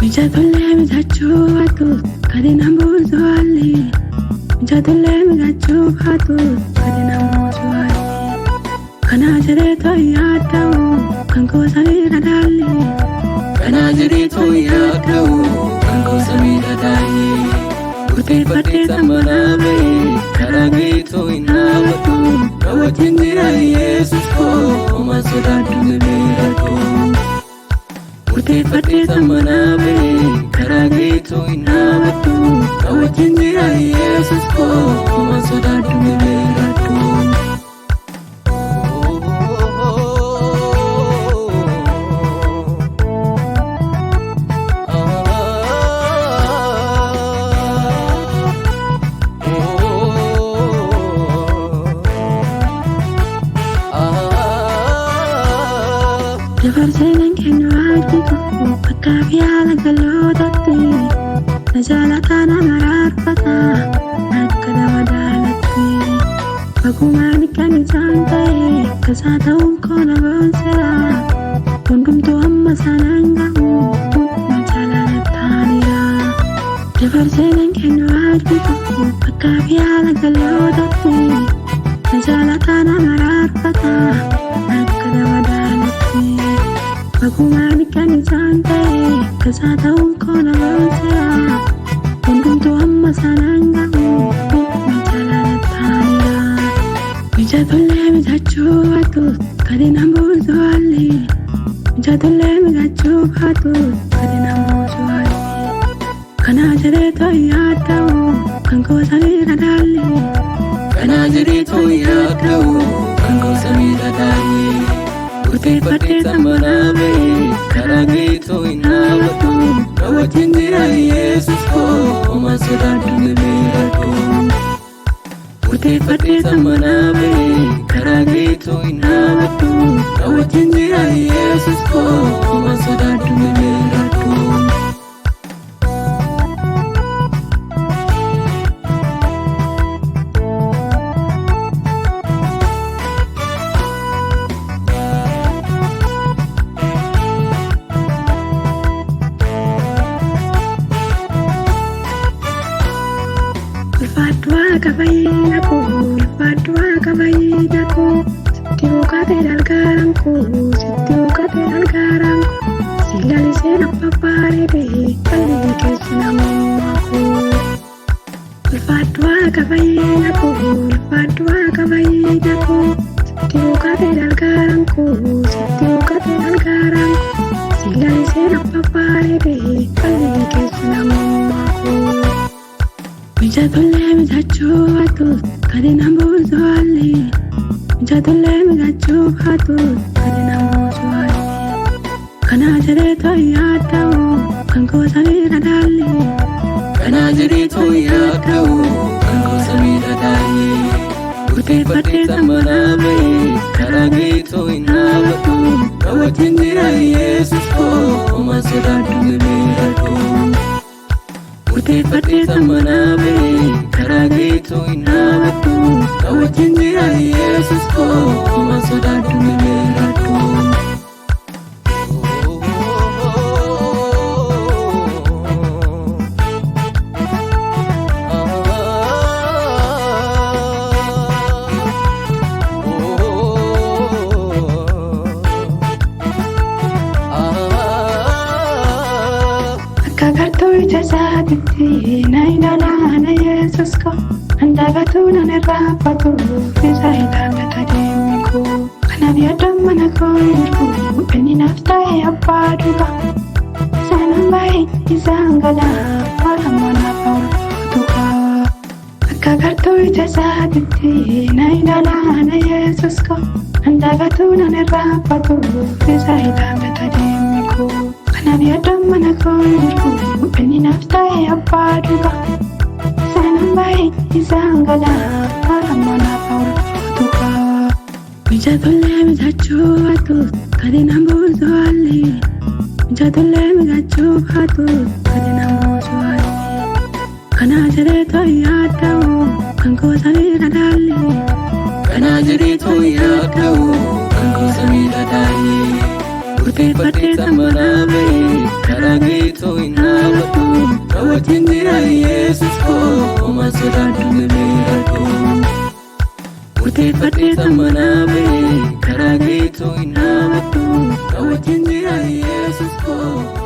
Mijatolle mijachufatu kadi namuusu alli. Mijatolle mijachufatu kadi namuusu alli. Kana jedheetu yaada'u kan gosa miidha daalli. Kana jedheetu yaada'u kan gosa miidha daalli. Murteeffadhee sammanaame karaa geetu hin dhaabatu. Na wajjin jira Yesuus koo homaa sodaadhu miidhagdu. Murteeffadhee sammanaame karaa geetu hin dhaabatu. Na wajjin jira Yesuus koo homaa sodaadhu miidhagdu. Dabarseen kennu argitu bakka fi haala jalootatti. Na jaalataa nama raarfata akka nama daalatti. Bagumaan kan isaan ta'e kasaa ta'uun koo na boonseera. Hundumtuu amma sanaan gahu hunduma jaalataaniira. Dabarseen kennu argitu bakka fi haala jalootatti. Na jaalataa nama raarfata akka nama daalatti. Bagumaan kan isaan ta'e kasaa ta'uun koo na boonseera. Hundumtuu amma sanaan gahu hunduma jaalataaniira. Mijatolle mijachufatu kadi namuusu alli. Mijatolle mijachufatu kadi namuusu alli. Kana jedheetu yaada'u kan gosa miidha daalli. Kana jedheetu yaada'u kan gosa miidha daalli. Murteeffadhee sammanaame karaa geetu hin dhaabatu. Na wajjin jira Yesuus koo homaa sodaadhu miidhagdu. Murteeffadhee sammanaame karaa geetu hin dhaabatu. Na wajjin jira Yesuus koo homaa sodaadhu miidhagdu. Ulfaadduwaa qabayyina koo ulfaadduwaa qabayyina koo. Sitti boqotee dalgaaraan koo sitti boqotee dalgaaraan koo. Si lalisee nama bareedee qalbii keessa namummaa koo. Ulfaadduwaa qabayyina koo ulfaadduwaa qabayyina koo. Sitti boqotee dalgaaraan koo sitti boqotee dalgaaraan koo. Si lalisee nama bareedee qalbii keessa namummaa koo. Mijatolle mijachufatu kadi namuusu alli. Mijatolle mijachufatu kadi namuusu alli. Kana jedheetu yaada'u kan gosa miidha daalli. Kana jedheetu yaada'u kan gosa miidha daalli. Murteeffadhee sammanaame karaa geetu hin dhaabatu. Na wajjin jira Yesuus koo homaa sodaadhu miidhagdu. Murteeffadhee sammanaame karaa geetu hin dhaabatu. Na wajjin jira Yesuus koo homaa sodaadhu miidhagdu. Akka gartuu ija isaatiitti na ilaalaana Yesuus koo. Handagatu nan irraanfatu isa ilaallata deemni koo. Kanaaf yaaddoon mana koo jiru inni naaf ta'e abbaa dhugaa. Isaan baay'ee isaan galaa waan naaf oolfatu kaa. Akka gartuu ija isaatiitti na ilaalaana Yesuus koo. Handagatu nan irraanfatu isa ilaallata deemni koo. Kanaaf yaaddoon mana koo jiru inni naaf ta'e abbaa dhugaa. Isaan baay'ee isaan galaa waan naaf oolfatu kaa. Mijatolle mijachufatu kadi namuusu alli. Mijatolle mijachufatu kadi namuusu alli. Kana jedheetu yaada'u kan gosa miidha daalli. Kana jedheetu yaada'u kan gosa miidha daalli. murteeffadhee tamanaa ba'e karaa keetoo hin dhaabadhu na wajjin jira Yesus koo homaa sodaadhu miidhagdu. Murteeffadhee tamanaa ba'e karaa keetoo hin dhaabadhu na wajjin jira Yesus koo.